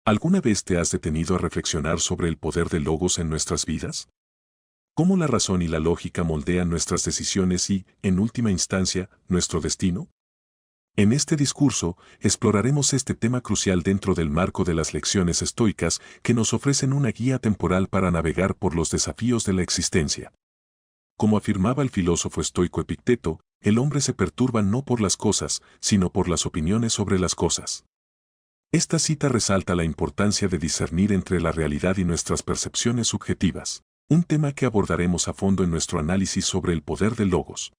¿Alguna vez te has detenido a reflexionar sobre el poder del logos en nuestras vidas? ¿Cómo la razón y la lógica moldean nuestras decisiones y, en última instancia, nuestro destino? En este discurso, exploraremos este tema crucial dentro del marco de las lecciones estoicas que nos ofrecen una guía temporal para navegar por los desafíos de la existencia. Como afirmaba el filósofo estoico Epicteto, el hombre se perturba no por las cosas, sino por las opiniones sobre las cosas. Esta cita resalta la importancia de discernir entre la realidad y nuestras percepciones subjetivas, un tema que abordaremos a fondo en nuestro análisis sobre el poder del logos.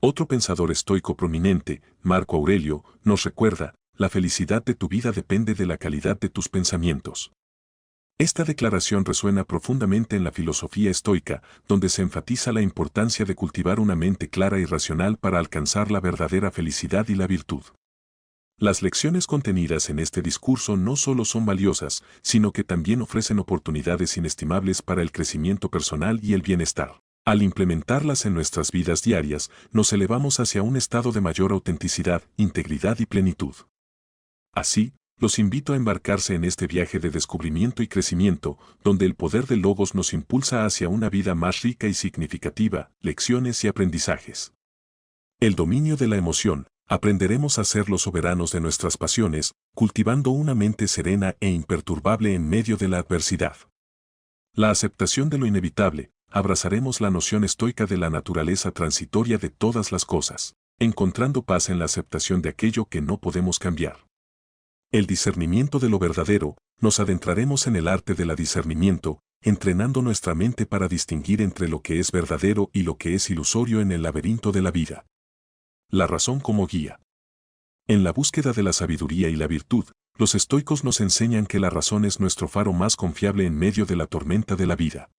Otro pensador estoico prominente, Marco Aurelio, nos recuerda, la felicidad de tu vida depende de la calidad de tus pensamientos. Esta declaración resuena profundamente en la filosofía estoica, donde se enfatiza la importancia de cultivar una mente clara y racional para alcanzar la verdadera felicidad y la virtud. Las lecciones contenidas en este discurso no solo son valiosas, sino que también ofrecen oportunidades inestimables para el crecimiento personal y el bienestar. Al implementarlas en nuestras vidas diarias, nos elevamos hacia un estado de mayor autenticidad, integridad y plenitud. Así, los invito a embarcarse en este viaje de descubrimiento y crecimiento, donde el poder del logos nos impulsa hacia una vida más rica y significativa, lecciones y aprendizajes. El dominio de la emoción. Aprenderemos a ser los soberanos de nuestras pasiones, cultivando una mente serena e imperturbable en medio de la adversidad. La aceptación de lo inevitable. Abrazaremos la noción estoica de la naturaleza transitoria de todas las cosas, encontrando paz en la aceptación de aquello que no podemos cambiar. El discernimiento de lo verdadero. Nos adentraremos en el arte del discernimiento, entrenando nuestra mente para distinguir entre lo que es verdadero y lo que es ilusorio en el laberinto de la vida. La razón como guía. En la búsqueda de la sabiduría y la virtud, los estoicos nos enseñan que la razón es nuestro faro más confiable en medio de la tormenta de la vida.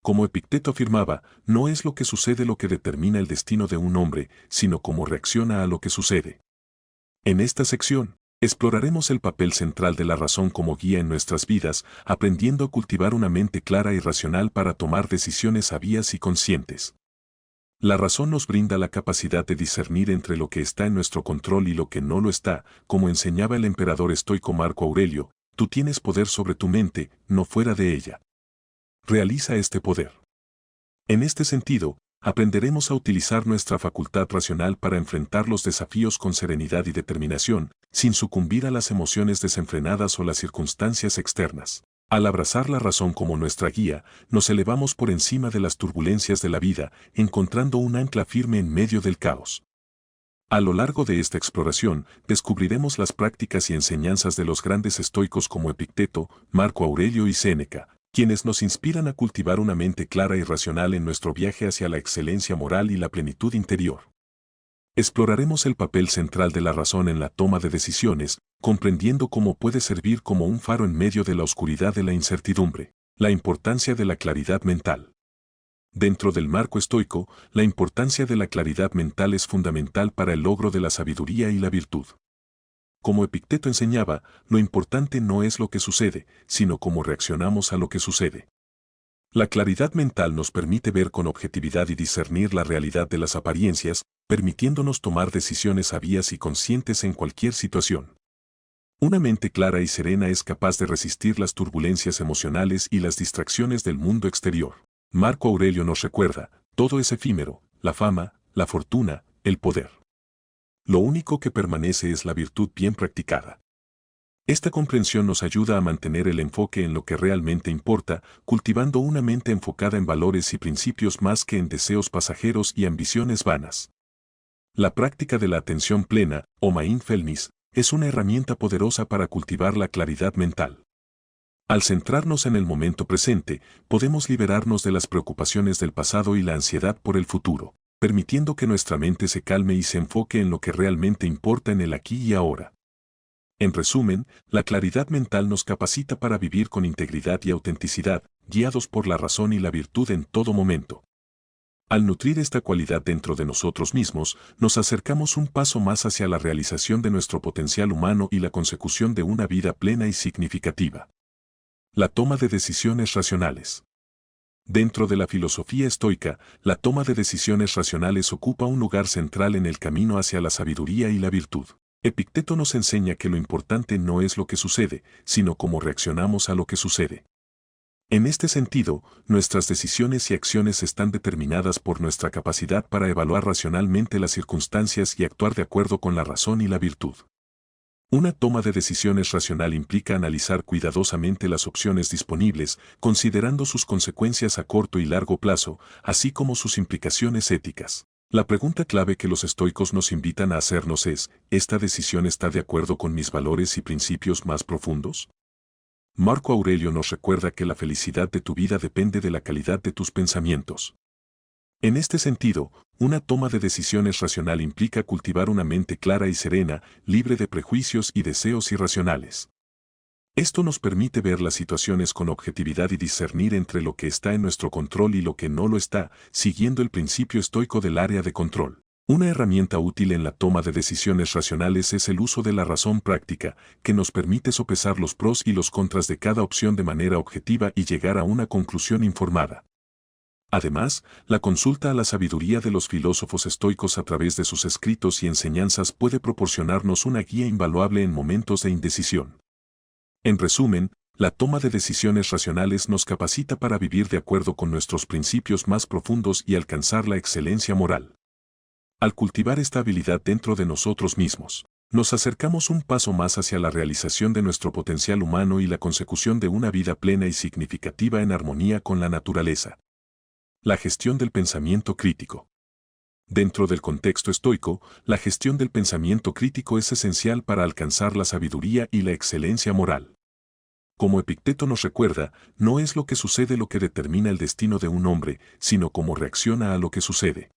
Como Epicteto afirmaba, no es lo que sucede lo que determina el destino de un hombre, sino cómo reacciona a lo que sucede. En esta sección, exploraremos el papel central de la razón como guía en nuestras vidas, aprendiendo a cultivar una mente clara y racional para tomar decisiones sabias y conscientes. La razón nos brinda la capacidad de discernir entre lo que está en nuestro control y lo que no lo está, como enseñaba el emperador estoico Marco Aurelio, tú tienes poder sobre tu mente, no fuera de ella. Realiza este poder. En este sentido, aprenderemos a utilizar nuestra facultad racional para enfrentar los desafíos con serenidad y determinación, sin sucumbir a las emociones desenfrenadas o las circunstancias externas. Al abrazar la razón como nuestra guía, nos elevamos por encima de las turbulencias de la vida, encontrando un ancla firme en medio del caos. A lo largo de esta exploración, descubriremos las prácticas y enseñanzas de los grandes estoicos como Epicteto, Marco Aurelio y Séneca, quienes nos inspiran a cultivar una mente clara y racional en nuestro viaje hacia la excelencia moral y la plenitud interior. Exploraremos el papel central de la razón en la toma de decisiones, comprendiendo cómo puede servir como un faro en medio de la oscuridad de la incertidumbre. La importancia de la claridad mental. Dentro del marco estoico, la importancia de la claridad mental es fundamental para el logro de la sabiduría y la virtud. Como Epicteto enseñaba, lo importante no es lo que sucede, sino cómo reaccionamos a lo que sucede. La claridad mental nos permite ver con objetividad y discernir la realidad de las apariencias, permitiéndonos tomar decisiones sabias y conscientes en cualquier situación. Una mente clara y serena es capaz de resistir las turbulencias emocionales y las distracciones del mundo exterior. Marco Aurelio nos recuerda, todo es efímero, la fama, la fortuna, el poder. Lo único que permanece es la virtud bien practicada. Esta comprensión nos ayuda a mantener el enfoque en lo que realmente importa, cultivando una mente enfocada en valores y principios más que en deseos pasajeros y ambiciones vanas. La práctica de la atención plena, o mindfulness, es una herramienta poderosa para cultivar la claridad mental. Al centrarnos en el momento presente, podemos liberarnos de las preocupaciones del pasado y la ansiedad por el futuro, permitiendo que nuestra mente se calme y se enfoque en lo que realmente importa en el aquí y ahora. En resumen, la claridad mental nos capacita para vivir con integridad y autenticidad, guiados por la razón y la virtud en todo momento. Al nutrir esta cualidad dentro de nosotros mismos, nos acercamos un paso más hacia la realización de nuestro potencial humano y la consecución de una vida plena y significativa. La toma de decisiones racionales. Dentro de la filosofía estoica, la toma de decisiones racionales ocupa un lugar central en el camino hacia la sabiduría y la virtud. Epicteto nos enseña que lo importante no es lo que sucede, sino cómo reaccionamos a lo que sucede. En este sentido, nuestras decisiones y acciones están determinadas por nuestra capacidad para evaluar racionalmente las circunstancias y actuar de acuerdo con la razón y la virtud. Una toma de decisiones racional implica analizar cuidadosamente las opciones disponibles, considerando sus consecuencias a corto y largo plazo, así como sus implicaciones éticas. La pregunta clave que los estoicos nos invitan a hacernos es, ¿esta decisión está de acuerdo con mis valores y principios más profundos? Marco Aurelio nos recuerda que la felicidad de tu vida depende de la calidad de tus pensamientos. En este sentido, una toma de decisiones racional implica cultivar una mente clara y serena, libre de prejuicios y deseos irracionales. Esto nos permite ver las situaciones con objetividad y discernir entre lo que está en nuestro control y lo que no lo está, siguiendo el principio estoico del área de control. Una herramienta útil en la toma de decisiones racionales es el uso de la razón práctica, que nos permite sopesar los pros y los contras de cada opción de manera objetiva y llegar a una conclusión informada. Además, la consulta a la sabiduría de los filósofos estoicos a través de sus escritos y enseñanzas puede proporcionarnos una guía invaluable en momentos de indecisión. En resumen, la toma de decisiones racionales nos capacita para vivir de acuerdo con nuestros principios más profundos y alcanzar la excelencia moral. Al cultivar esta habilidad dentro de nosotros mismos, nos acercamos un paso más hacia la realización de nuestro potencial humano y la consecución de una vida plena y significativa en armonía con la naturaleza. La gestión del pensamiento crítico. Dentro del contexto estoico, la gestión del pensamiento crítico es esencial para alcanzar la sabiduría y la excelencia moral. Como Epicteto nos recuerda, no es lo que sucede lo que determina el destino de un hombre, sino cómo reacciona a lo que sucede.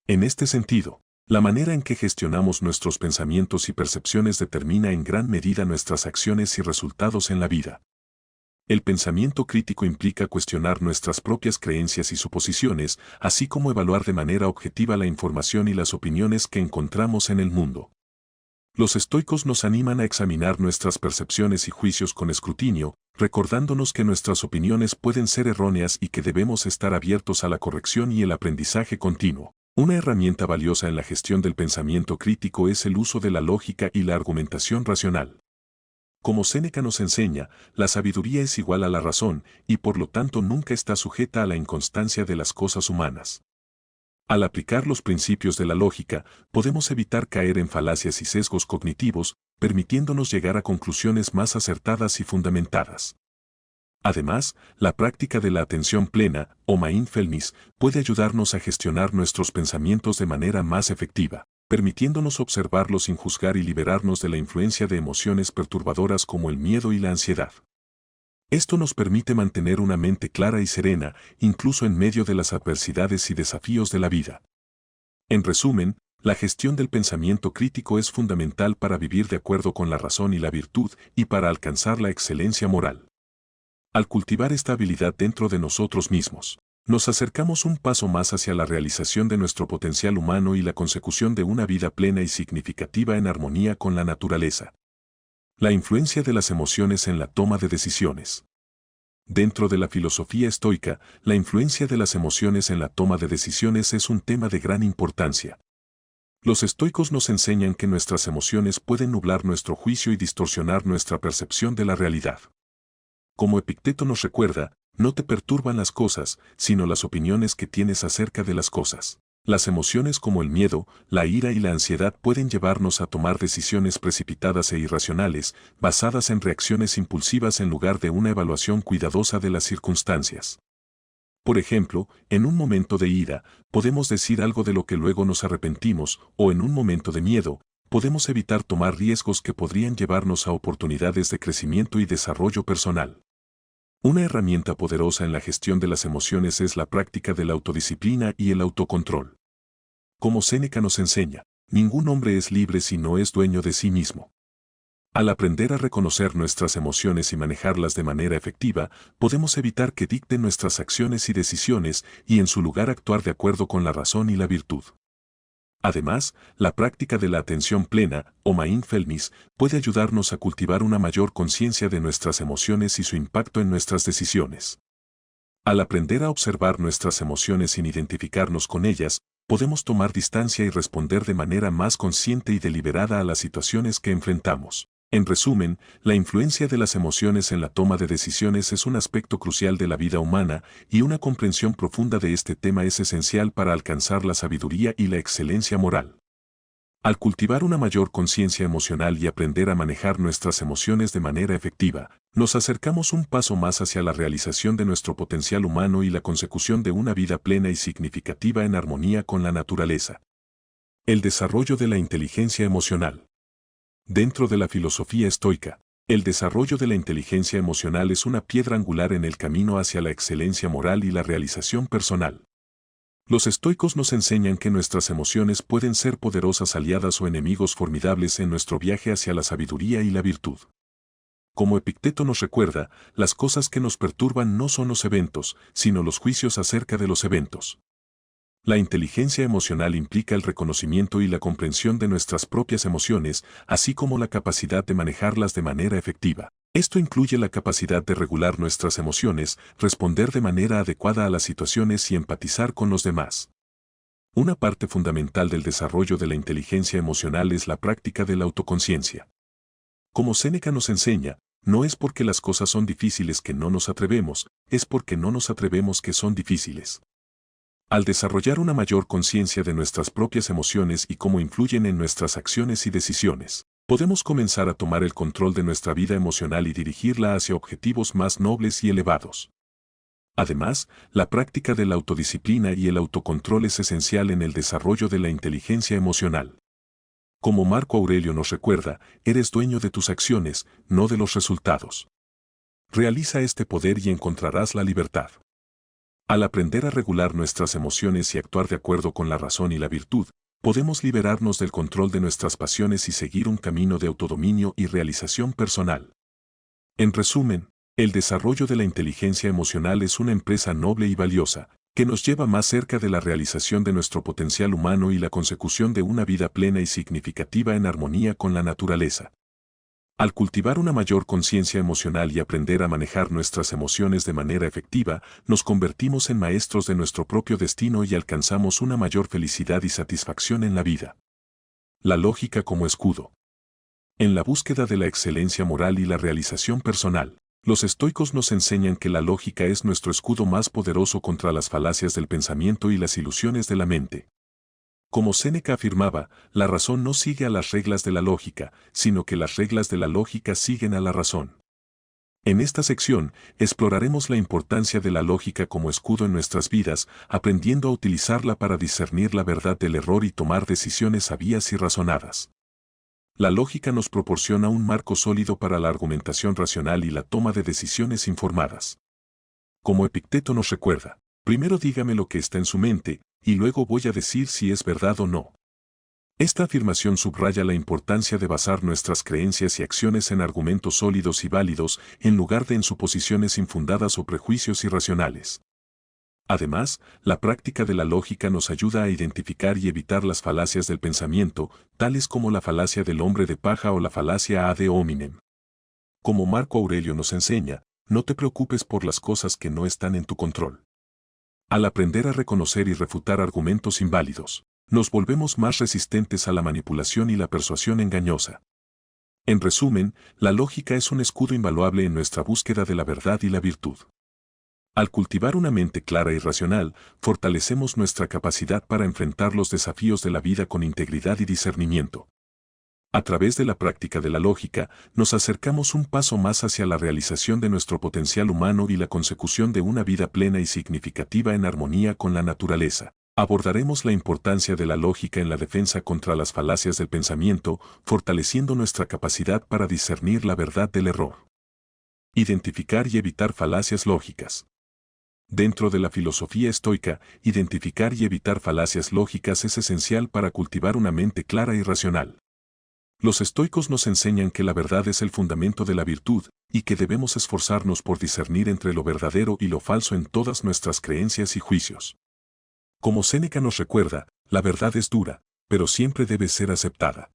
En este sentido, la manera en que gestionamos nuestros pensamientos y percepciones determina en gran medida nuestras acciones y resultados en la vida. El pensamiento crítico implica cuestionar nuestras propias creencias y suposiciones, así como evaluar de manera objetiva la información y las opiniones que encontramos en el mundo. Los estoicos nos animan a examinar nuestras percepciones y juicios con escrutinio, recordándonos que nuestras opiniones pueden ser erróneas y que debemos estar abiertos a la corrección y el aprendizaje continuo. Una herramienta valiosa en la gestión del pensamiento crítico es el uso de la lógica y la argumentación racional. Como Séneca nos enseña, la sabiduría es igual a la razón y por lo tanto nunca está sujeta a la inconstancia de las cosas humanas. Al aplicar los principios de la lógica, podemos evitar caer en falacias y sesgos cognitivos, permitiéndonos llegar a conclusiones más acertadas y fundamentadas. Además, la práctica de la atención plena, o mindfulness, puede ayudarnos a gestionar nuestros pensamientos de manera más efectiva, permitiéndonos observarlos sin juzgar y liberarnos de la influencia de emociones perturbadoras como el miedo y la ansiedad. Esto nos permite mantener una mente clara y serena, incluso en medio de las adversidades y desafíos de la vida. En resumen, la gestión del pensamiento crítico es fundamental para vivir de acuerdo con la razón y la virtud y para alcanzar la excelencia moral. Al cultivar esta habilidad dentro de nosotros mismos, nos acercamos un paso más hacia la realización de nuestro potencial humano y la consecución de una vida plena y significativa en armonía con la naturaleza. La influencia de las emociones en la toma de decisiones. Dentro de la filosofía estoica, la influencia de las emociones en la toma de decisiones es un tema de gran importancia. Los estoicos nos enseñan que nuestras emociones pueden nublar nuestro juicio y distorsionar nuestra percepción de la realidad. Como Epicteto nos recuerda, no te perturban las cosas, sino las opiniones que tienes acerca de las cosas. Las emociones como el miedo, la ira y la ansiedad pueden llevarnos a tomar decisiones precipitadas e irracionales, basadas en reacciones impulsivas en lugar de una evaluación cuidadosa de las circunstancias. Por ejemplo, en un momento de ira, podemos decir algo de lo que luego nos arrepentimos, o en un momento de miedo, podemos evitar tomar riesgos que podrían llevarnos a oportunidades de crecimiento y desarrollo personal. Una herramienta poderosa en la gestión de las emociones es la práctica de la autodisciplina y el autocontrol. Como Séneca nos enseña, ningún hombre es libre si no es dueño de sí mismo. Al aprender a reconocer nuestras emociones y manejarlas de manera efectiva, podemos evitar que dicten nuestras acciones y decisiones y en su lugar actuar de acuerdo con la razón y la virtud. Además, la práctica de la atención plena, o mindfulness, puede ayudarnos a cultivar una mayor conciencia de nuestras emociones y su impacto en nuestras decisiones. Al aprender a observar nuestras emociones sin identificarnos con ellas, podemos tomar distancia y responder de manera más consciente y deliberada a las situaciones que enfrentamos. En resumen, la influencia de las emociones en la toma de decisiones es un aspecto crucial de la vida humana y una comprensión profunda de este tema es esencial para alcanzar la sabiduría y la excelencia moral. Al cultivar una mayor conciencia emocional y aprender a manejar nuestras emociones de manera efectiva, nos acercamos un paso más hacia la realización de nuestro potencial humano y la consecución de una vida plena y significativa en armonía con la naturaleza. El desarrollo de la inteligencia emocional. Dentro de la filosofía estoica, el desarrollo de la inteligencia emocional es una piedra angular en el camino hacia la excelencia moral y la realización personal. Los estoicos nos enseñan que nuestras emociones pueden ser poderosas aliadas o enemigos formidables en nuestro viaje hacia la sabiduría y la virtud. Como Epicteto nos recuerda, las cosas que nos perturban no son los eventos, sino los juicios acerca de los eventos. La inteligencia emocional implica el reconocimiento y la comprensión de nuestras propias emociones, así como la capacidad de manejarlas de manera efectiva. Esto incluye la capacidad de regular nuestras emociones, responder de manera adecuada a las situaciones y empatizar con los demás. Una parte fundamental del desarrollo de la inteligencia emocional es la práctica de la autoconciencia. Como Séneca nos enseña, no es porque las cosas son difíciles que no nos atrevemos, es porque no nos atrevemos que son difíciles. Al desarrollar una mayor conciencia de nuestras propias emociones y cómo influyen en nuestras acciones y decisiones, podemos comenzar a tomar el control de nuestra vida emocional y dirigirla hacia objetivos más nobles y elevados. Además, la práctica de la autodisciplina y el autocontrol es esencial en el desarrollo de la inteligencia emocional. Como Marco Aurelio nos recuerda, eres dueño de tus acciones, no de los resultados. Realiza este poder y encontrarás la libertad. Al aprender a regular nuestras emociones y actuar de acuerdo con la razón y la virtud, podemos liberarnos del control de nuestras pasiones y seguir un camino de autodominio y realización personal. En resumen, el desarrollo de la inteligencia emocional es una empresa noble y valiosa, que nos lleva más cerca de la realización de nuestro potencial humano y la consecución de una vida plena y significativa en armonía con la naturaleza. Al cultivar una mayor conciencia emocional y aprender a manejar nuestras emociones de manera efectiva, nos convertimos en maestros de nuestro propio destino y alcanzamos una mayor felicidad y satisfacción en la vida. La lógica como escudo. En la búsqueda de la excelencia moral y la realización personal, los estoicos nos enseñan que la lógica es nuestro escudo más poderoso contra las falacias del pensamiento y las ilusiones de la mente. Como Séneca afirmaba, la razón no sigue a las reglas de la lógica, sino que las reglas de la lógica siguen a la razón. En esta sección, exploraremos la importancia de la lógica como escudo en nuestras vidas, aprendiendo a utilizarla para discernir la verdad del error y tomar decisiones sabias y razonadas. La lógica nos proporciona un marco sólido para la argumentación racional y la toma de decisiones informadas. Como Epicteto nos recuerda, primero dígame lo que está en su mente, y luego voy a decir si es verdad o no. Esta afirmación subraya la importancia de basar nuestras creencias y acciones en argumentos sólidos y válidos, en lugar de en suposiciones infundadas o prejuicios irracionales. Además, la práctica de la lógica nos ayuda a identificar y evitar las falacias del pensamiento, tales como la falacia del hombre de paja o la falacia ad hominem. Como Marco Aurelio nos enseña, no te preocupes por las cosas que no están en tu control. Al aprender a reconocer y refutar argumentos inválidos, nos volvemos más resistentes a la manipulación y la persuasión engañosa. En resumen, la lógica es un escudo invaluable en nuestra búsqueda de la verdad y la virtud. Al cultivar una mente clara y racional, fortalecemos nuestra capacidad para enfrentar los desafíos de la vida con integridad y discernimiento. A través de la práctica de la lógica, nos acercamos un paso más hacia la realización de nuestro potencial humano y la consecución de una vida plena y significativa en armonía con la naturaleza. Abordaremos la importancia de la lógica en la defensa contra las falacias del pensamiento, fortaleciendo nuestra capacidad para discernir la verdad del error. Identificar y evitar falacias lógicas. Dentro de la filosofía estoica, identificar y evitar falacias lógicas es esencial para cultivar una mente clara y racional. Los estoicos nos enseñan que la verdad es el fundamento de la virtud, y que debemos esforzarnos por discernir entre lo verdadero y lo falso en todas nuestras creencias y juicios. Como Séneca nos recuerda, la verdad es dura, pero siempre debe ser aceptada.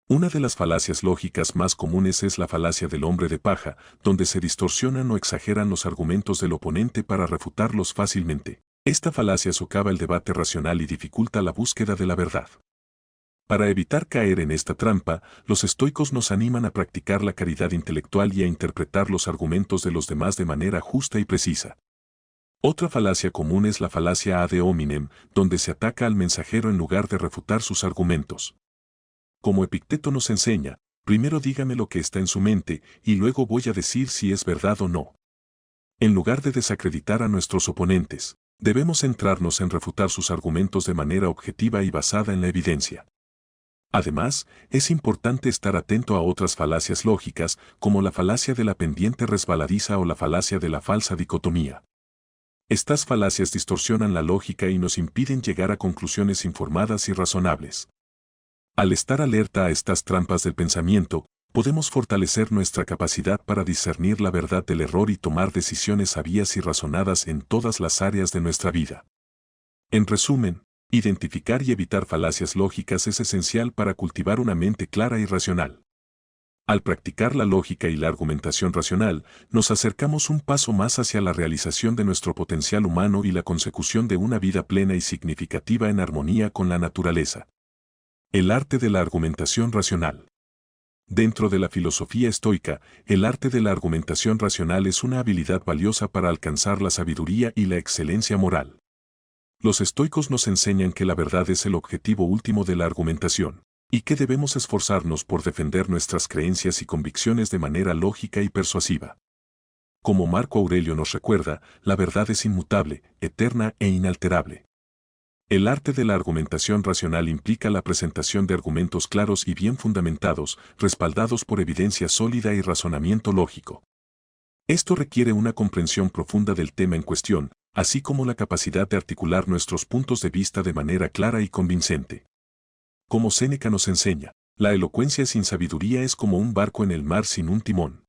Una de las falacias lógicas más comunes es la falacia del hombre de paja, donde se distorsionan o exageran los argumentos del oponente para refutarlos fácilmente. Esta falacia socava el debate racional y dificulta la búsqueda de la verdad. Para evitar caer en esta trampa, los estoicos nos animan a practicar la caridad intelectual y a interpretar los argumentos de los demás de manera justa y precisa. Otra falacia común es la falacia ad hominem, donde se ataca al mensajero en lugar de refutar sus argumentos. Como Epicteto nos enseña, primero dígame lo que está en su mente y luego voy a decir si es verdad o no. En lugar de desacreditar a nuestros oponentes, debemos centrarnos en refutar sus argumentos de manera objetiva y basada en la evidencia. Además, es importante estar atento a otras falacias lógicas, como la falacia de la pendiente resbaladiza o la falacia de la falsa dicotomía. Estas falacias distorsionan la lógica y nos impiden llegar a conclusiones informadas y razonables. Al estar alerta a estas trampas del pensamiento, podemos fortalecer nuestra capacidad para discernir la verdad del error y tomar decisiones sabias y razonadas en todas las áreas de nuestra vida. En resumen, identificar y evitar falacias lógicas es esencial para cultivar una mente clara y racional. Al practicar la lógica y la argumentación racional, nos acercamos un paso más hacia la realización de nuestro potencial humano y la consecución de una vida plena y significativa en armonía con la naturaleza. El arte de la argumentación racional. Dentro de la filosofía estoica, el arte de la argumentación racional es una habilidad valiosa para alcanzar la sabiduría y la excelencia moral. Los estoicos nos enseñan que la verdad es el objetivo último de la argumentación, y que debemos esforzarnos por defender nuestras creencias y convicciones de manera lógica y persuasiva. Como Marco Aurelio nos recuerda, la verdad es inmutable, eterna e inalterable. El arte de la argumentación racional implica la presentación de argumentos claros y bien fundamentados, respaldados por evidencia sólida y razonamiento lógico. Esto requiere una comprensión profunda del tema en cuestión, así como la capacidad de articular nuestros puntos de vista de manera clara y convincente. Como Séneca nos enseña, la elocuencia sin sabiduría es como un barco en el mar sin un timón.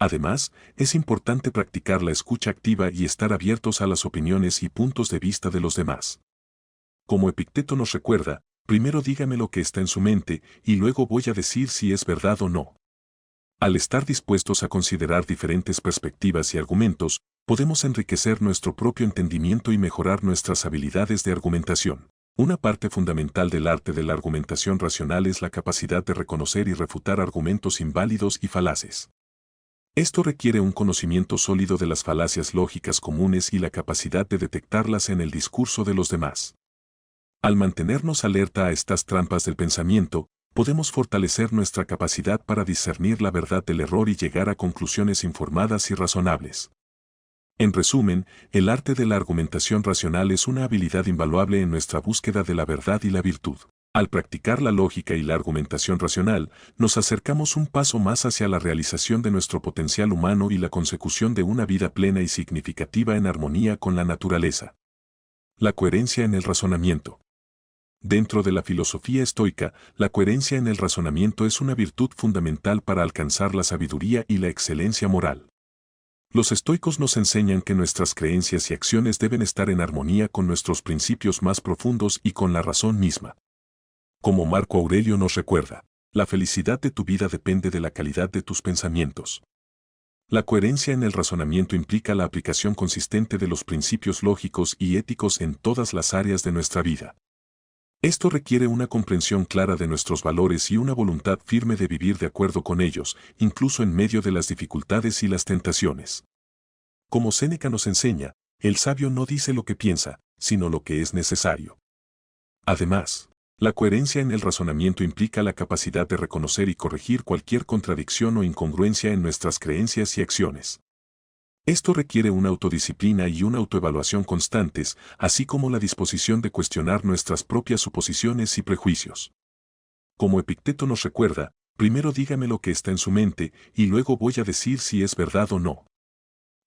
Además, es importante practicar la escucha activa y estar abiertos a las opiniones y puntos de vista de los demás. Como Epicteto nos recuerda, primero dígame lo que está en su mente y luego voy a decir si es verdad o no. Al estar dispuestos a considerar diferentes perspectivas y argumentos, podemos enriquecer nuestro propio entendimiento y mejorar nuestras habilidades de argumentación. Una parte fundamental del arte de la argumentación racional es la capacidad de reconocer y refutar argumentos inválidos y falaces. Esto requiere un conocimiento sólido de las falacias lógicas comunes y la capacidad de detectarlas en el discurso de los demás. Al mantenernos alerta a estas trampas del pensamiento, podemos fortalecer nuestra capacidad para discernir la verdad del error y llegar a conclusiones informadas y razonables. En resumen, el arte de la argumentación racional es una habilidad invaluable en nuestra búsqueda de la verdad y la virtud. Al practicar la lógica y la argumentación racional, nos acercamos un paso más hacia la realización de nuestro potencial humano y la consecución de una vida plena y significativa en armonía con la naturaleza. La coherencia en el razonamiento. Dentro de la filosofía estoica, la coherencia en el razonamiento es una virtud fundamental para alcanzar la sabiduría y la excelencia moral. Los estoicos nos enseñan que nuestras creencias y acciones deben estar en armonía con nuestros principios más profundos y con la razón misma. Como Marco Aurelio nos recuerda, la felicidad de tu vida depende de la calidad de tus pensamientos. La coherencia en el razonamiento implica la aplicación consistente de los principios lógicos y éticos en todas las áreas de nuestra vida. Esto requiere una comprensión clara de nuestros valores y una voluntad firme de vivir de acuerdo con ellos, incluso en medio de las dificultades y las tentaciones. Como Séneca nos enseña, el sabio no dice lo que piensa, sino lo que es necesario. Además, la coherencia en el razonamiento implica la capacidad de reconocer y corregir cualquier contradicción o incongruencia en nuestras creencias y acciones. Esto requiere una autodisciplina y una autoevaluación constantes, así como la disposición de cuestionar nuestras propias suposiciones y prejuicios. Como Epicteto nos recuerda, primero dígame lo que está en su mente y luego voy a decir si es verdad o no.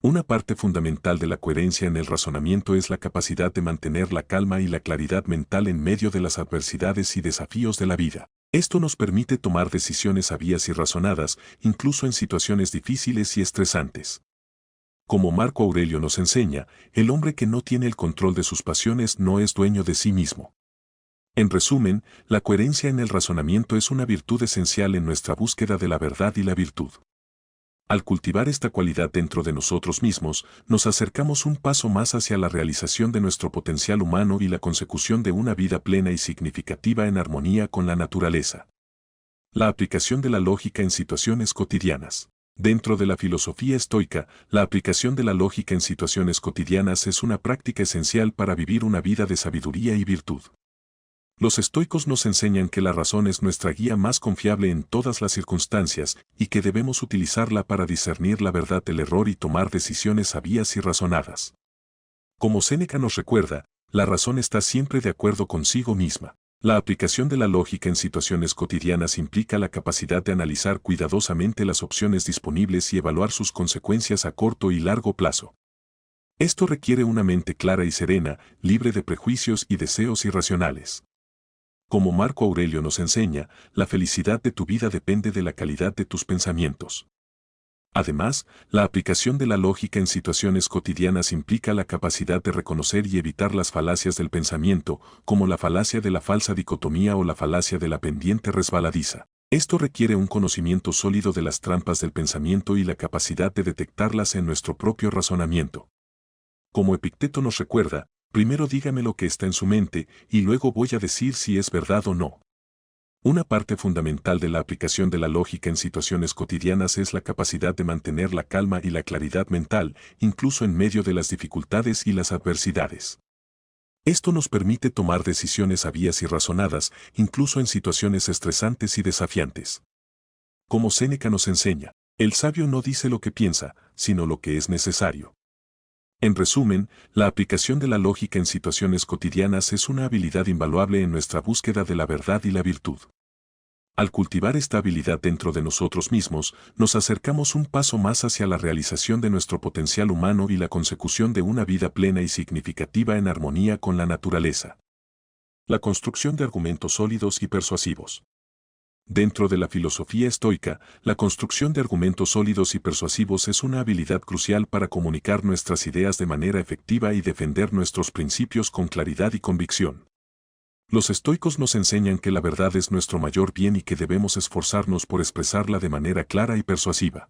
Una parte fundamental de la coherencia en el razonamiento es la capacidad de mantener la calma y la claridad mental en medio de las adversidades y desafíos de la vida. Esto nos permite tomar decisiones sabias y razonadas, incluso en situaciones difíciles y estresantes. Como Marco Aurelio nos enseña, el hombre que no tiene el control de sus pasiones no es dueño de sí mismo. En resumen, la coherencia en el razonamiento es una virtud esencial en nuestra búsqueda de la verdad y la virtud. Al cultivar esta cualidad dentro de nosotros mismos, nos acercamos un paso más hacia la realización de nuestro potencial humano y la consecución de una vida plena y significativa en armonía con la naturaleza. La aplicación de la lógica en situaciones cotidianas. Dentro de la filosofía estoica, la aplicación de la lógica en situaciones cotidianas es una práctica esencial para vivir una vida de sabiduría y virtud. Los estoicos nos enseñan que la razón es nuestra guía más confiable en todas las circunstancias y que debemos utilizarla para discernir la verdad del error y tomar decisiones sabias y razonadas. Como Séneca nos recuerda, la razón está siempre de acuerdo consigo misma. La aplicación de la lógica en situaciones cotidianas implica la capacidad de analizar cuidadosamente las opciones disponibles y evaluar sus consecuencias a corto y largo plazo. Esto requiere una mente clara y serena, libre de prejuicios y deseos irracionales. Como Marco Aurelio nos enseña, la felicidad de tu vida depende de la calidad de tus pensamientos. Además, la aplicación de la lógica en situaciones cotidianas implica la capacidad de reconocer y evitar las falacias del pensamiento, como la falacia de la falsa dicotomía o la falacia de la pendiente resbaladiza. Esto requiere un conocimiento sólido de las trampas del pensamiento y la capacidad de detectarlas en nuestro propio razonamiento. Como Epicteto nos recuerda, primero dígame lo que está en su mente y luego voy a decir si es verdad o no. Una parte fundamental de la aplicación de la lógica en situaciones cotidianas es la capacidad de mantener la calma y la claridad mental, incluso en medio de las dificultades y las adversidades. Esto nos permite tomar decisiones sabias y razonadas, incluso en situaciones estresantes y desafiantes. Como Séneca nos enseña, el sabio no dice lo que piensa, sino lo que es necesario. En resumen, la aplicación de la lógica en situaciones cotidianas es una habilidad invaluable en nuestra búsqueda de la verdad y la virtud. Al cultivar esta habilidad dentro de nosotros mismos, nos acercamos un paso más hacia la realización de nuestro potencial humano y la consecución de una vida plena y significativa en armonía con la naturaleza. La construcción de argumentos sólidos y persuasivos. Dentro de la filosofía estoica, la construcción de argumentos sólidos y persuasivos es una habilidad crucial para comunicar nuestras ideas de manera efectiva y defender nuestros principios con claridad y convicción. Los estoicos nos enseñan que la verdad es nuestro mayor bien y que debemos esforzarnos por expresarla de manera clara y persuasiva.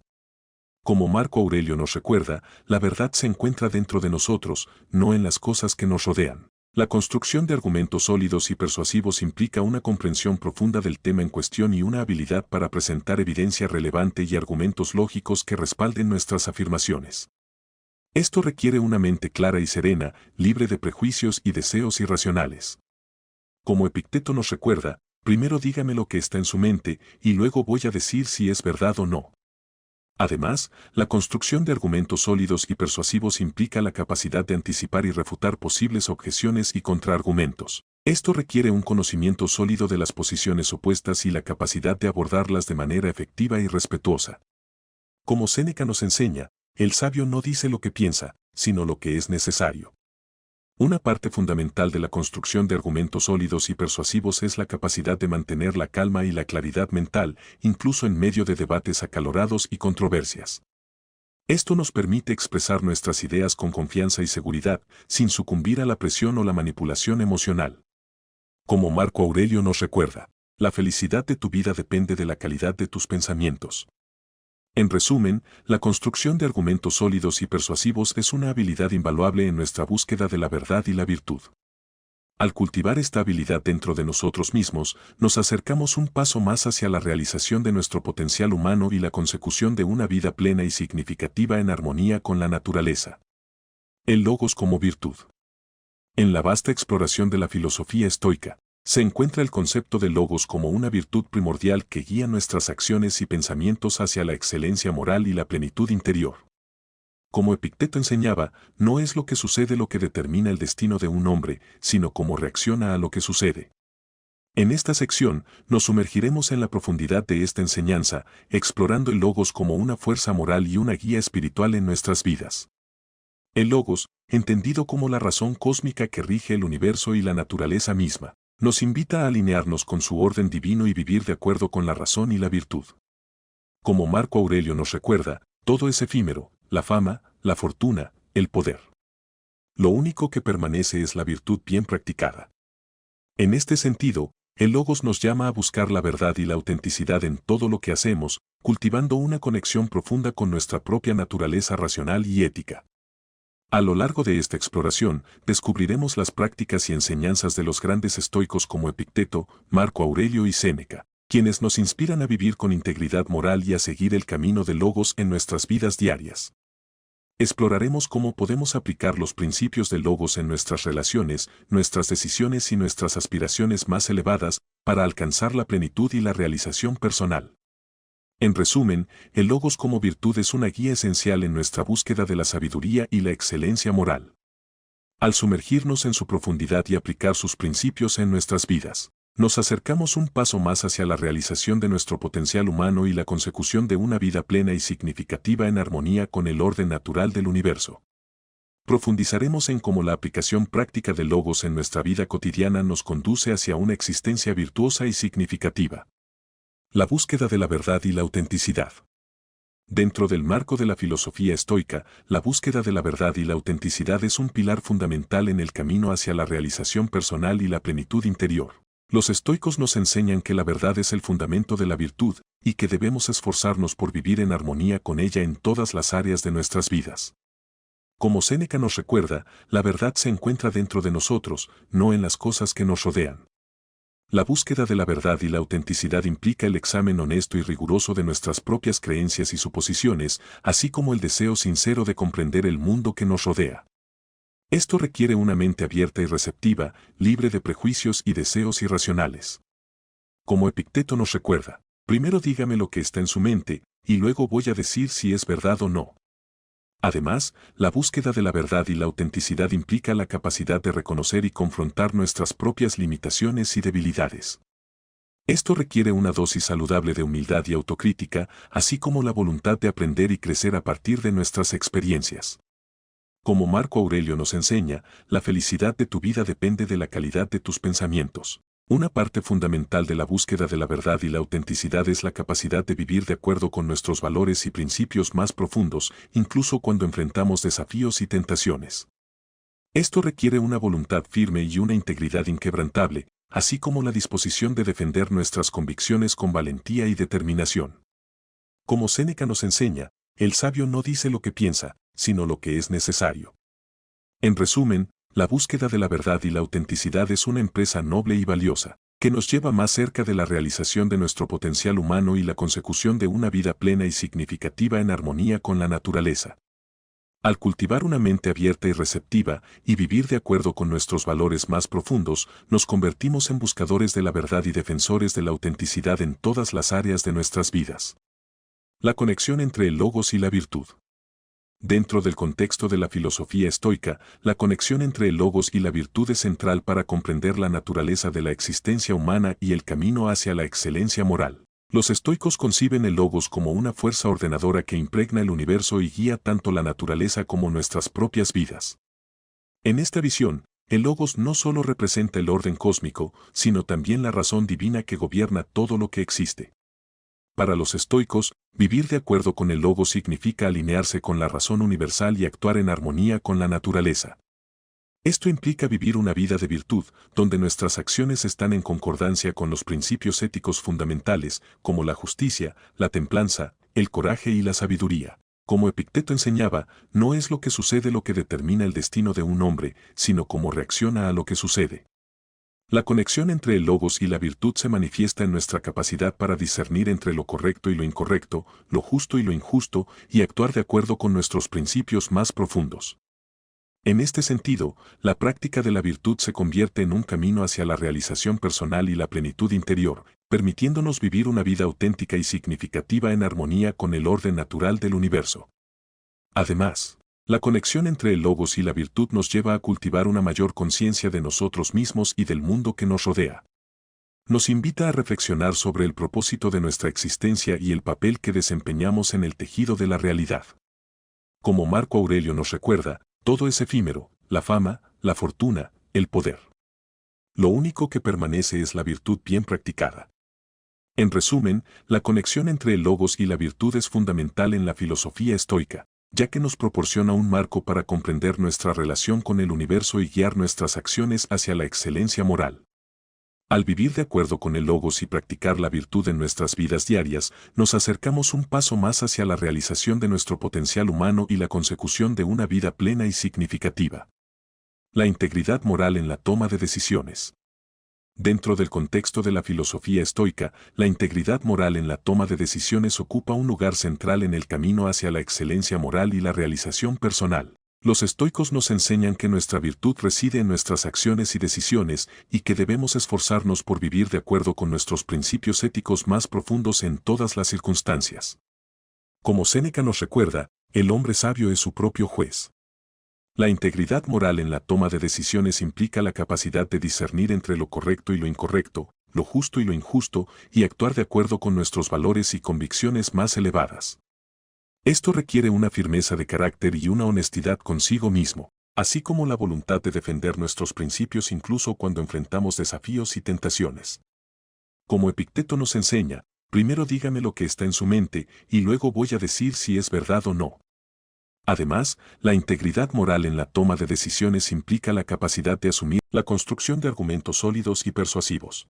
Como Marco Aurelio nos recuerda, la verdad se encuentra dentro de nosotros, no en las cosas que nos rodean. La construcción de argumentos sólidos y persuasivos implica una comprensión profunda del tema en cuestión y una habilidad para presentar evidencia relevante y argumentos lógicos que respalden nuestras afirmaciones. Esto requiere una mente clara y serena, libre de prejuicios y deseos irracionales. Como Epicteto nos recuerda, primero dígame lo que está en su mente y luego voy a decir si es verdad o no. Además, la construcción de argumentos sólidos y persuasivos implica la capacidad de anticipar y refutar posibles objeciones y contraargumentos. Esto requiere un conocimiento sólido de las posiciones opuestas y la capacidad de abordarlas de manera efectiva y respetuosa. Como Séneca nos enseña, el sabio no dice lo que piensa, sino lo que es necesario. Una parte fundamental de la construcción de argumentos sólidos y persuasivos es la capacidad de mantener la calma y la claridad mental, incluso en medio de debates acalorados y controversias. Esto nos permite expresar nuestras ideas con confianza y seguridad, sin sucumbir a la presión o la manipulación emocional. Como Marco Aurelio nos recuerda, la felicidad de tu vida depende de la calidad de tus pensamientos. En resumen, la construcción de argumentos sólidos y persuasivos es una habilidad invaluable en nuestra búsqueda de la verdad y la virtud. Al cultivar esta habilidad dentro de nosotros mismos, nos acercamos un paso más hacia la realización de nuestro potencial humano y la consecución de una vida plena y significativa en armonía con la naturaleza. El logos como virtud. En la vasta exploración de la filosofía estoica, se encuentra el concepto de logos como una virtud primordial que guía nuestras acciones y pensamientos hacia la excelencia moral y la plenitud interior. Como Epicteto enseñaba, no es lo que sucede lo que determina el destino de un hombre, sino cómo reacciona a lo que sucede. En esta sección, nos sumergiremos en la profundidad de esta enseñanza, explorando el logos como una fuerza moral y una guía espiritual en nuestras vidas. El logos, entendido como la razón cósmica que rige el universo y la naturaleza misma, nos invita a alinearnos con su orden divino y vivir de acuerdo con la razón y la virtud. Como Marco Aurelio nos recuerda, todo es efímero, la fama, la fortuna, el poder. Lo único que permanece es la virtud bien practicada. En este sentido, el logos nos llama a buscar la verdad y la autenticidad en todo lo que hacemos, cultivando una conexión profunda con nuestra propia naturaleza racional y ética. A lo largo de esta exploración, descubriremos las prácticas y enseñanzas de los grandes estoicos como Epicteto, Marco Aurelio y Séneca, quienes nos inspiran a vivir con integridad moral y a seguir el camino del logos en nuestras vidas diarias. Exploraremos cómo podemos aplicar los principios del logos en nuestras relaciones, nuestras decisiones y nuestras aspiraciones más elevadas para alcanzar la plenitud y la realización personal. En resumen, el logos como virtud es una guía esencial en nuestra búsqueda de la sabiduría y la excelencia moral. Al sumergirnos en su profundidad y aplicar sus principios en nuestras vidas, nos acercamos un paso más hacia la realización de nuestro potencial humano y la consecución de una vida plena y significativa en armonía con el orden natural del universo. Profundizaremos en cómo la aplicación práctica del logos en nuestra vida cotidiana nos conduce hacia una existencia virtuosa y significativa. La búsqueda de la verdad y la autenticidad. Dentro del marco de la filosofía estoica, la búsqueda de la verdad y la autenticidad es un pilar fundamental en el camino hacia la realización personal y la plenitud interior. Los estoicos nos enseñan que la verdad es el fundamento de la virtud y que debemos esforzarnos por vivir en armonía con ella en todas las áreas de nuestras vidas. Como Séneca nos recuerda, la verdad se encuentra dentro de nosotros, no en las cosas que nos rodean. La búsqueda de la verdad y la autenticidad implica el examen honesto y riguroso de nuestras propias creencias y suposiciones, así como el deseo sincero de comprender el mundo que nos rodea. Esto requiere una mente abierta y receptiva, libre de prejuicios y deseos irracionales. Como Epicteto nos recuerda, primero dígame lo que está en su mente, y luego voy a decir si es verdad o no. Además, la búsqueda de la verdad y la autenticidad implica la capacidad de reconocer y confrontar nuestras propias limitaciones y debilidades. Esto requiere una dosis saludable de humildad y autocrítica, así como la voluntad de aprender y crecer a partir de nuestras experiencias. Como Marco Aurelio nos enseña, la felicidad de tu vida depende de la calidad de tus pensamientos. Una parte fundamental de la búsqueda de la verdad y la autenticidad es la capacidad de vivir de acuerdo con nuestros valores y principios más profundos, incluso cuando enfrentamos desafíos y tentaciones. Esto requiere una voluntad firme y una integridad inquebrantable, así como la disposición de defender nuestras convicciones con valentía y determinación. Como Séneca nos enseña, el sabio no dice lo que piensa, sino lo que es necesario. En resumen, la búsqueda de la verdad y la autenticidad es una empresa noble y valiosa, que nos lleva más cerca de la realización de nuestro potencial humano y la consecución de una vida plena y significativa en armonía con la naturaleza. Al cultivar una mente abierta y receptiva y vivir de acuerdo con nuestros valores más profundos, nos convertimos en buscadores de la verdad y defensores de la autenticidad en todas las áreas de nuestras vidas. La conexión entre el logos y la virtud. Dentro del contexto de la filosofía estoica, la conexión entre el logos y la virtud es central para comprender la naturaleza de la existencia humana y el camino hacia la excelencia moral. Los estoicos conciben el logos como una fuerza ordenadora que impregna el universo y guía tanto la naturaleza como nuestras propias vidas. En esta visión, el logos no solo representa el orden cósmico, sino también la razón divina que gobierna todo lo que existe. Para los estoicos, vivir de acuerdo con el logos significa alinearse con la razón universal y actuar en armonía con la naturaleza. Esto implica vivir una vida de virtud, donde nuestras acciones están en concordancia con los principios éticos fundamentales, como la justicia, la templanza, el coraje y la sabiduría. Como Epicteto enseñaba, no es lo que sucede lo que determina el destino de un hombre, sino cómo reacciona a lo que sucede. La conexión entre el logos y la virtud se manifiesta en nuestra capacidad para discernir entre lo correcto y lo incorrecto, lo justo y lo injusto, y actuar de acuerdo con nuestros principios más profundos. En este sentido, la práctica de la virtud se convierte en un camino hacia la realización personal y la plenitud interior, permitiéndonos vivir una vida auténtica y significativa en armonía con el orden natural del universo. Además, la conexión entre el logos y la virtud nos lleva a cultivar una mayor conciencia de nosotros mismos y del mundo que nos rodea. Nos invita a reflexionar sobre el propósito de nuestra existencia y el papel que desempeñamos en el tejido de la realidad. Como Marco Aurelio nos recuerda, todo es efímero, la fama, la fortuna, el poder. Lo único que permanece es la virtud bien practicada. En resumen, la conexión entre el logos y la virtud es fundamental en la filosofía estoica, ya que nos proporciona un marco para comprender nuestra relación con el universo y guiar nuestras acciones hacia la excelencia moral. Al vivir de acuerdo con el Logos y practicar la virtud en nuestras vidas diarias, nos acercamos un paso más hacia la realización de nuestro potencial humano y la consecución de una vida plena y significativa. La integridad moral en la toma de decisiones. Dentro del contexto de la filosofía estoica, la integridad moral en la toma de decisiones ocupa un lugar central en el camino hacia la excelencia moral y la realización personal. Los estoicos nos enseñan que nuestra virtud reside en nuestras acciones y decisiones y que debemos esforzarnos por vivir de acuerdo con nuestros principios éticos más profundos en todas las circunstancias. Como Séneca nos recuerda, el hombre sabio es su propio juez. La integridad moral en la toma de decisiones implica la capacidad de discernir entre lo correcto y lo incorrecto, lo justo y lo injusto, y actuar de acuerdo con nuestros valores y convicciones más elevadas. Esto requiere una firmeza de carácter y una honestidad consigo mismo, así como la voluntad de defender nuestros principios incluso cuando enfrentamos desafíos y tentaciones. Como Epicteto nos enseña, primero dígame lo que está en su mente y luego voy a decir si es verdad o no. Además, la integridad moral en la toma de decisiones implica la capacidad de asumir la construcción de argumentos sólidos y persuasivos.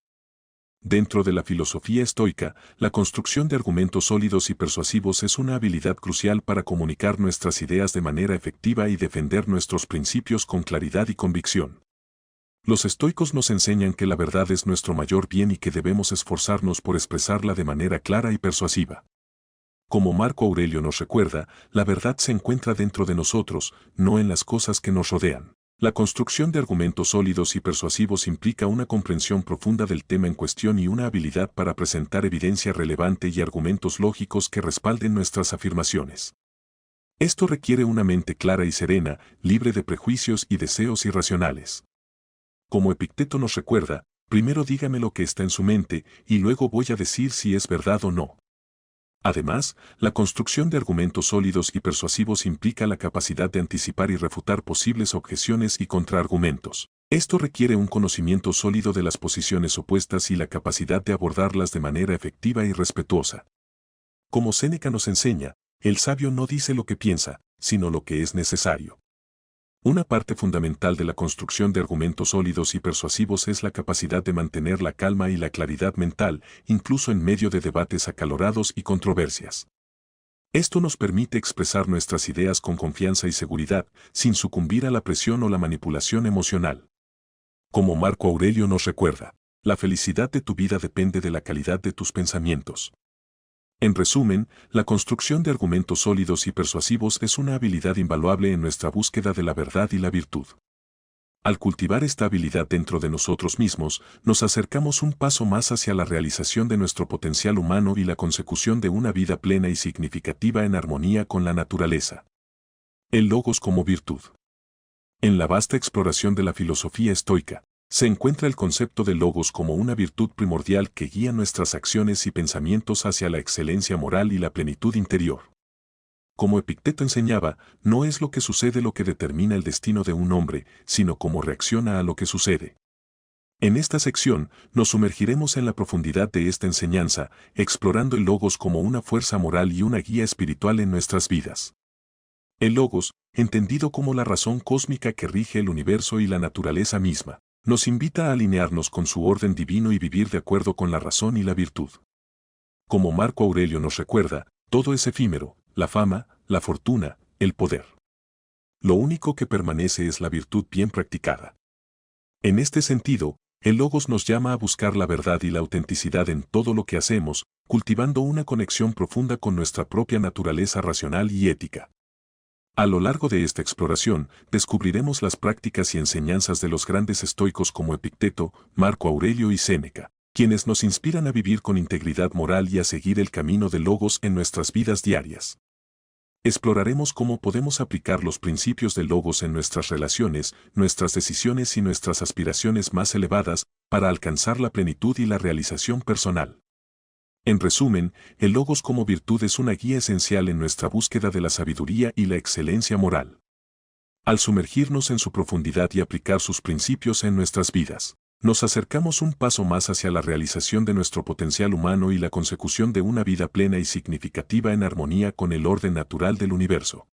Dentro de la filosofía estoica, la construcción de argumentos sólidos y persuasivos es una habilidad crucial para comunicar nuestras ideas de manera efectiva y defender nuestros principios con claridad y convicción. Los estoicos nos enseñan que la verdad es nuestro mayor bien y que debemos esforzarnos por expresarla de manera clara y persuasiva. Como Marco Aurelio nos recuerda, la verdad se encuentra dentro de nosotros, no en las cosas que nos rodean. La construcción de argumentos sólidos y persuasivos implica una comprensión profunda del tema en cuestión y una habilidad para presentar evidencia relevante y argumentos lógicos que respalden nuestras afirmaciones. Esto requiere una mente clara y serena, libre de prejuicios y deseos irracionales. Como Epicteto nos recuerda, primero dígame lo que está en su mente y luego voy a decir si es verdad o no. Además, la construcción de argumentos sólidos y persuasivos implica la capacidad de anticipar y refutar posibles objeciones y contraargumentos. Esto requiere un conocimiento sólido de las posiciones opuestas y la capacidad de abordarlas de manera efectiva y respetuosa. Como Séneca nos enseña, el sabio no dice lo que piensa, sino lo que es necesario. Una parte fundamental de la construcción de argumentos sólidos y persuasivos es la capacidad de mantener la calma y la claridad mental, incluso en medio de debates acalorados y controversias. Esto nos permite expresar nuestras ideas con confianza y seguridad, sin sucumbir a la presión o la manipulación emocional. Como Marco Aurelio nos recuerda, la felicidad de tu vida depende de la calidad de tus pensamientos. En resumen, la construcción de argumentos sólidos y persuasivos es una habilidad invaluable en nuestra búsqueda de la verdad y la virtud. Al cultivar esta habilidad dentro de nosotros mismos, nos acercamos un paso más hacia la realización de nuestro potencial humano y la consecución de una vida plena y significativa en armonía con la naturaleza. El Logos como virtud. En la vasta exploración de la filosofía estoica, se encuentra el concepto de Logos como una virtud primordial que guía nuestras acciones y pensamientos hacia la excelencia moral y la plenitud interior. Como Epicteto enseñaba, no es lo que sucede lo que determina el destino de un hombre, sino cómo reacciona a lo que sucede. En esta sección, nos sumergiremos en la profundidad de esta enseñanza, explorando el Logos como una fuerza moral y una guía espiritual en nuestras vidas. El Logos, entendido como la razón cósmica que rige el universo y la naturaleza misma, nos invita a alinearnos con su orden divino y vivir de acuerdo con la razón y la virtud. Como Marco Aurelio nos recuerda, todo es efímero, la fama, la fortuna, el poder. Lo único que permanece es la virtud bien practicada. En este sentido, el Logos nos llama a buscar la verdad y la autenticidad en todo lo que hacemos, cultivando una conexión profunda con nuestra propia naturaleza racional y ética. A lo largo de esta exploración, descubriremos las prácticas y enseñanzas de los grandes estoicos como Epicteto, Marco Aurelio y Séneca, quienes nos inspiran a vivir con integridad moral y a seguir el camino del Logos en nuestras vidas diarias. Exploraremos cómo podemos aplicar los principios del Logos en nuestras relaciones, nuestras decisiones y nuestras aspiraciones más elevadas para alcanzar la plenitud y la realización personal. En resumen, el Logos como virtud es una guía esencial en nuestra búsqueda de la sabiduría y la excelencia moral. Al sumergirnos en su profundidad y aplicar sus principios en nuestras vidas, nos acercamos un paso más hacia la realización de nuestro potencial humano y la consecución de una vida plena y significativa en armonía con el orden natural del universo.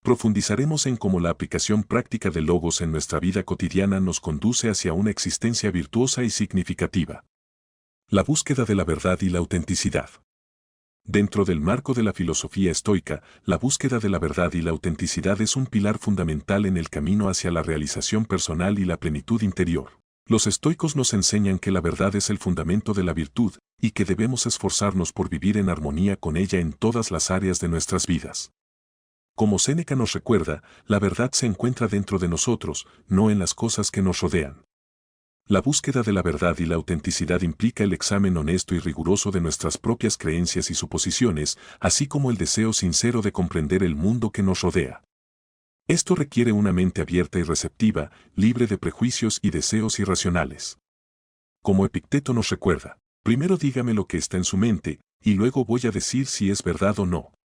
profundizaremos en cómo la aplicación práctica del logos en nuestra vida cotidiana nos conduce hacia una existencia virtuosa y significativa. La búsqueda de la verdad y la autenticidad. Dentro del marco de la filosofía estoica, la búsqueda de la verdad y la autenticidad es un pilar fundamental en el camino hacia la realización personal y la plenitud interior. Los estoicos nos enseñan que la verdad es el fundamento de la virtud y que debemos esforzarnos por vivir en armonía con ella en todas las áreas de nuestras vidas. Como Séneca nos recuerda, la verdad se encuentra dentro de nosotros, no en las cosas que nos rodean. La búsqueda de la verdad y la autenticidad implica el examen honesto y riguroso de nuestras propias creencias y suposiciones, así como el deseo sincero de comprender el mundo que nos rodea. Esto requiere una mente abierta y receptiva, libre de prejuicios y deseos irracionales. Como Epicteto nos recuerda, primero dígame lo que está en su mente, y luego voy a decir si es verdad o no.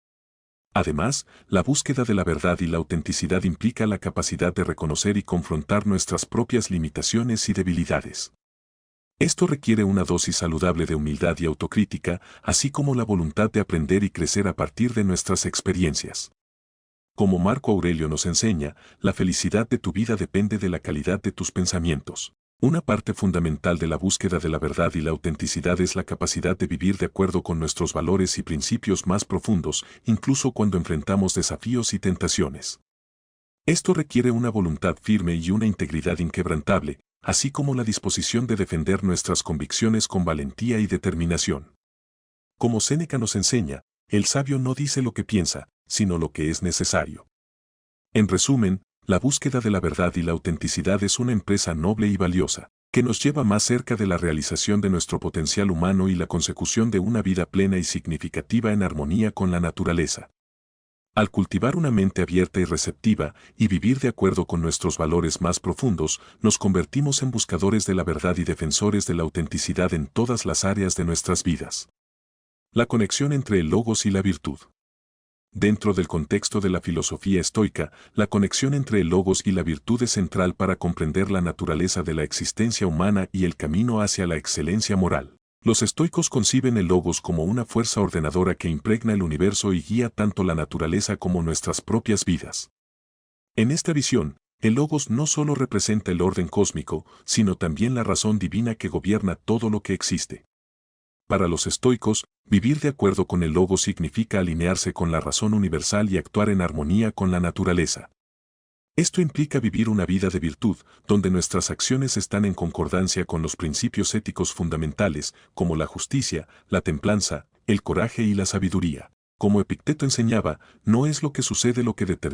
Además, la búsqueda de la verdad y la autenticidad implica la capacidad de reconocer y confrontar nuestras propias limitaciones y debilidades. Esto requiere una dosis saludable de humildad y autocrítica, así como la voluntad de aprender y crecer a partir de nuestras experiencias. Como Marco Aurelio nos enseña, la felicidad de tu vida depende de la calidad de tus pensamientos. Una parte fundamental de la búsqueda de la verdad y la autenticidad es la capacidad de vivir de acuerdo con nuestros valores y principios más profundos, incluso cuando enfrentamos desafíos y tentaciones. Esto requiere una voluntad firme y una integridad inquebrantable, así como la disposición de defender nuestras convicciones con valentía y determinación. Como Séneca nos enseña, el sabio no dice lo que piensa, sino lo que es necesario. En resumen, la búsqueda de la verdad y la autenticidad es una empresa noble y valiosa, que nos lleva más cerca de la realización de nuestro potencial humano y la consecución de una vida plena y significativa en armonía con la naturaleza. Al cultivar una mente abierta y receptiva y vivir de acuerdo con nuestros valores más profundos, nos convertimos en buscadores de la verdad y defensores de la autenticidad en todas las áreas de nuestras vidas. La conexión entre el logos y la virtud. Dentro del contexto de la filosofía estoica, la conexión entre el logos y la virtud es central para comprender la naturaleza de la existencia humana y el camino hacia la excelencia moral. Los estoicos conciben el logos como una fuerza ordenadora que impregna el universo y guía tanto la naturaleza como nuestras propias vidas. En esta visión, el logos no solo representa el orden cósmico, sino también la razón divina que gobierna todo lo que existe. Para los estoicos, vivir de acuerdo con el logos significa alinearse con la razón universal y actuar en armonía con la naturaleza. Esto implica vivir una vida de virtud, donde nuestras acciones están en concordancia con los principios éticos fundamentales, como la justicia, la templanza, el coraje y la sabiduría. Como Epicteto enseñaba, no es lo que sucede lo que determina